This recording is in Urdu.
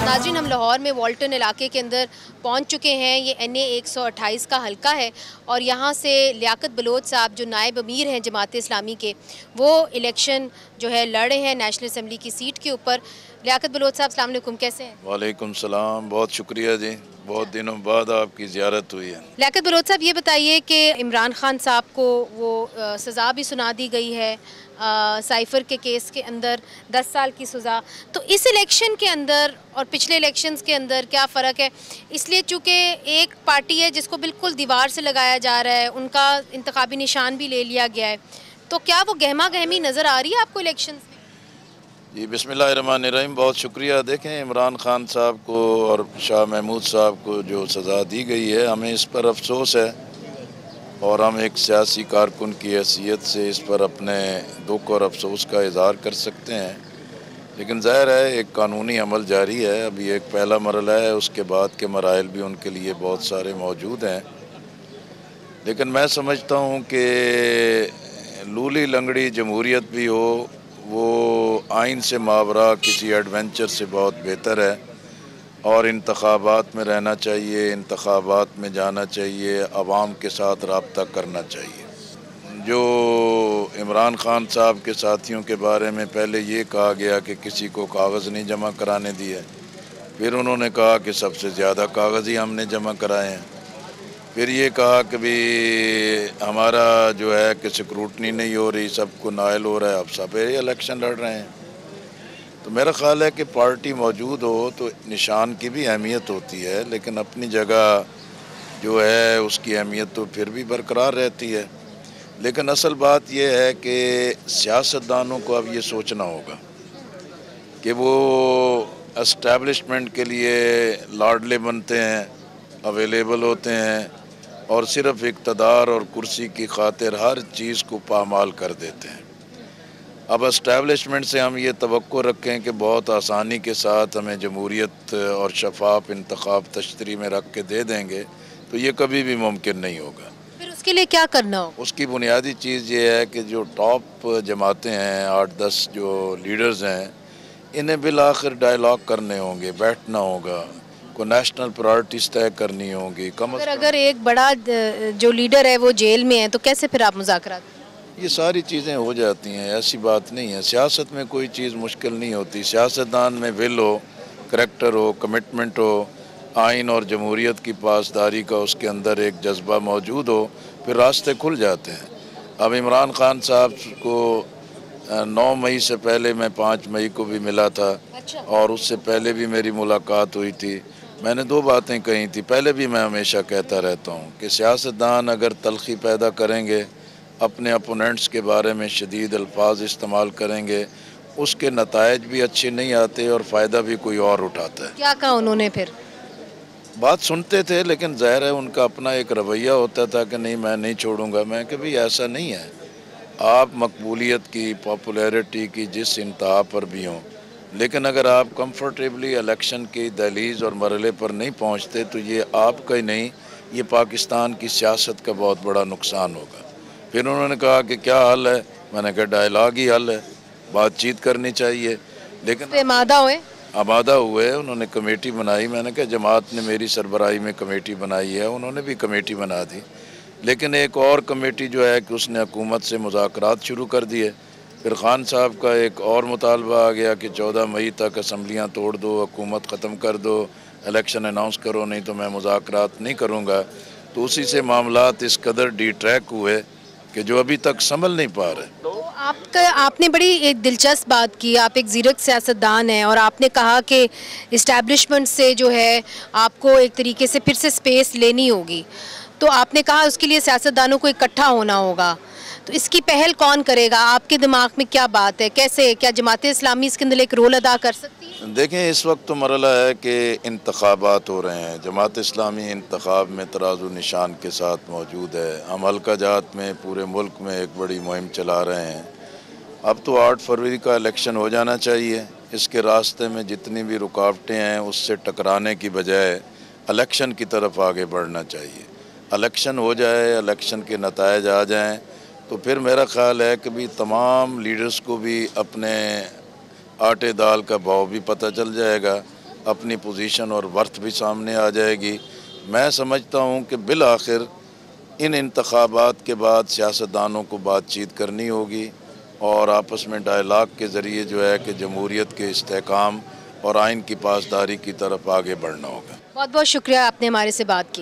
ناظرین، ہم لاہور میں والٹن علاقے کے اندر پہنچ چکے ہیں۔ یہ NA 128 کا حلقہ ہے اور یہاں سے لیاقت بلوچ صاحب جو نائب امیر ہیں جماعت اسلامی کے، وہ الیکشن جو ہے لڑ رہے ہیں نیشنل اسمبلی کی سیٹ کے اوپر۔ لیاقت بلوچ صاحب السلام علیکم، کیسے ہیں؟ وعلیکم السلام، بہت شکریہ جی، بہت دنوں بعد آپ کی زیارت ہوئی ہے۔ لیاقت بلوچ صاحب یہ بتائیے کہ عمران خان صاحب کو وہ سزا بھی سنا دی گئی ہے سائفر کے کیس کے اندر 10 سال کی سزا، تو اس الیکشن کے اندر اور پچھلے الیکشنز کے اندر کیا فرق ہے؟ اس لیے چونکہ ایک پارٹی ہے جس کو بالکل دیوار سے لگایا جا رہا ہے، ان کا انتخابی نشان بھی لے لیا گیا ہے، تو کیا وہ گہما گہمی نظر آ رہی ہے آپ کو الیکشنز میں؟ جی بسم اللہ الرحمن الرحیم، بہت شکریہ۔ دیکھیں، عمران خان صاحب کو اور شاہ محمود صاحب کو جو سزا دی گئی ہے، ہمیں اس پر افسوس ہے اور ہم ایک سیاسی کارکن کی حیثیت سے اس پر اپنے دکھ اور افسوس کا اظہار کر سکتے ہیں، لیکن ظاہر ہے ایک قانونی عمل جاری ہے۔ ابھی ایک پہلا مرحلہ ہے، اس کے بعد کے مراحل بھی ان کے لیے بہت سارے موجود ہیں، لیکن میں سمجھتا ہوں کہ لولی لنگڑی جمہوریت بھی ہو، وہ آئین سے ماورا کسی ایڈونچر سے بہت بہتر ہے، اور انتخابات میں رہنا چاہیے، انتخابات میں جانا چاہیے، عوام کے ساتھ رابطہ کرنا چاہیے۔ جو عمران خان صاحب کے ساتھیوں کے بارے میں پہلے یہ کہا گیا کہ کسی کو کاغذ نہیں جمع کرانے دیے، پھر انہوں نے کہا کہ سب سے زیادہ کاغذ ہی ہم نے جمع کرائے ہیں، پھر یہ کہا کہ بھی ہمارا جو ہے کہ سکروٹنی نہیں ہو رہی، سب کو نائل ہو رہا ہے، اب سب الیکشن لڑ رہے ہیں۔ تو میرا خیال ہے کہ پارٹی موجود ہو تو نشان کی بھی اہمیت ہوتی ہے، لیکن اپنی جگہ جو ہے اس کی اہمیت تو پھر بھی برقرار رہتی ہے، لیکن اصل بات یہ ہے کہ سیاستدانوں کو اب یہ سوچنا ہوگا کہ وہ اسٹیبلشمنٹ کے لیے لاڈلے بنتے ہیں، اویلیبل ہوتے ہیں، اور صرف اقتدار اور کرسی کی خاطر ہر چیز کو پامال کر دیتے ہیں۔ اب اسٹیبلشمنٹ سے ہم یہ توقع رکھیں کہ بہت آسانی کے ساتھ ہمیں جمہوریت اور شفاف انتخاب تشریح میں رکھ کے دے دیں گے، تو یہ کبھی بھی ممکن نہیں ہوگا۔ پھر اس کے لیے کیا کرنا ہو؟ اس کی بنیادی چیز یہ ہے کہ جو ٹاپ جماعتیں ہیں، 8-10 جو لیڈرز ہیں، انہیں بالآخر ڈائیلاگ کرنے ہوں گے، بیٹھنا ہوگا، کوئی نیشنل پرائرٹیز طے کرنی ہوں گی۔ اگر ایک بڑا جو لیڈر ہے وہ جیل میں ہے تو کیسے پھر آپ مذاکرات؟ یہ ساری چیزیں ہو جاتی ہیں، ایسی بات نہیں ہے۔ سیاست میں کوئی چیز مشکل نہیں ہوتی، سیاستدان میں ول ہو، کریکٹر ہو، کمٹمنٹ ہو، آئین اور جمہوریت کی پاسداری کا اس کے اندر ایک جذبہ موجود ہو، پھر راستے کھل جاتے ہیں۔ اب عمران خان صاحب کو 9 مئی سے پہلے میں 5 مئی کو بھی ملا تھا، اور اس سے پہلے بھی میری ملاقات ہوئی تھی۔ میں نے 2 باتیں کہی تھی، پہلے بھی میں ہمیشہ کہتا رہتا ہوں کہ سیاستدان اگر تلخی پیدا کریں گے، اپنے اپوننٹس کے بارے میں شدید الفاظ استعمال کریں گے، اس کے نتائج بھی اچھے نہیں آتے اور فائدہ بھی کوئی اور اٹھاتا ہے۔ کیا کہا انہوں نے پھر؟ بات سنتے تھے، لیکن ظاہر ہے ان کا اپنا ایک رویہ ہوتا تھا کہ نہیں میں نہیں چھوڑوں گا۔ میں کہ بھئی ایسا نہیں ہے، آپ مقبولیت کی، پاپولیرٹی کی جس انتہا پر بھی ہوں، لیکن اگر آپ کمفرٹیبلی الیکشن کی دہلیز اور مرحلے پر نہیں پہنچتے تو یہ آپ کا ہی نہیں، یہ پاکستان کی سیاست کا بہت بڑا نقصان ہوگا۔ پھر انہوں نے کہا کہ کیا حل ہے؟ میں نے کہا ڈائیلاگ ہی حل ہے، بات چیت کرنی چاہیے، لیکن آمادہ ہوئے۔ انہوں نے کمیٹی بنائی، میں نے کہا جماعت نے میری سربراہی میں کمیٹی بنائی ہے، انہوں نے بھی کمیٹی بنا دی، لیکن ایک اور کمیٹی جو ہے کہ اس نے حکومت سے مذاکرات شروع کر دیے۔ پھر خان صاحب کا ایک اور مطالبہ آ گیا کہ 14 مئی تک اسمبلیاں توڑ دو، حکومت ختم کر دو، الیکشن اناؤنس کرو، نہیں تو میں مذاکرات نہیں کروں گا۔ تو اسی سے معاملات اس قدر ڈی ٹریک ہوئے کہ جو ابھی تک سنبھل نہیں پا رہے۔ آپ نے بڑی ایک دلچسپ بات کی، آپ ایک زیرک سیاستدان ہیں اور آپ نے کہا کہ اسٹیبلشمنٹ سے جو ہے آپ کو ایک طریقے سے پھر سے سپیس لینی ہوگی، تو آپ نے کہا اس کے لیے سیاستدانوں کو اکٹھا ہونا ہوگا، تو اس کی پہل کون کرے گا؟ آپ کے دماغ میں کیا بات ہے؟ کیسے، کیا جماعت اسلامی اس کے اندر ایک رول ادا کر سکتی ہے؟ دیکھیں، اس وقت تو مرحلہ ہے کہ انتخابات ہو رہے ہیں، جماعت اسلامی انتخاب میں ترازو نشان کے ساتھ موجود ہے۔ ہم حلقہ جات میں پورے ملک میں ایک بڑی مہم چلا رہے ہیں۔ اب تو 8 فروری کا الیکشن ہو جانا چاہیے، اس کے راستے میں جتنی بھی رکاوٹیں ہیں اس سے ٹکرانے کی بجائے الیکشن کی طرف آگے بڑھنا چاہیے۔ الیکشن ہو جائے، الیکشن کے نتائج آ جائیں تو پھر میرا خیال ہے کہ بھی تمام لیڈرز کو بھی اپنے آٹے دال کا بھاؤ بھی پتہ چل جائے گا، اپنی پوزیشن اور ورتھ بھی سامنے آ جائے گی۔ میں سمجھتا ہوں کہ بالآخر ان انتخابات کے بعد سیاستدانوں کو بات چیت کرنی ہوگی اور آپس میں ڈائلاگ کے ذریعے جو ہے کہ جمہوریت کے استحکام اور آئین کی پاسداری کی طرف آگے بڑھنا ہوگا۔ بہت بہت شکریہ، آپ نے ہمارے سے بات کی۔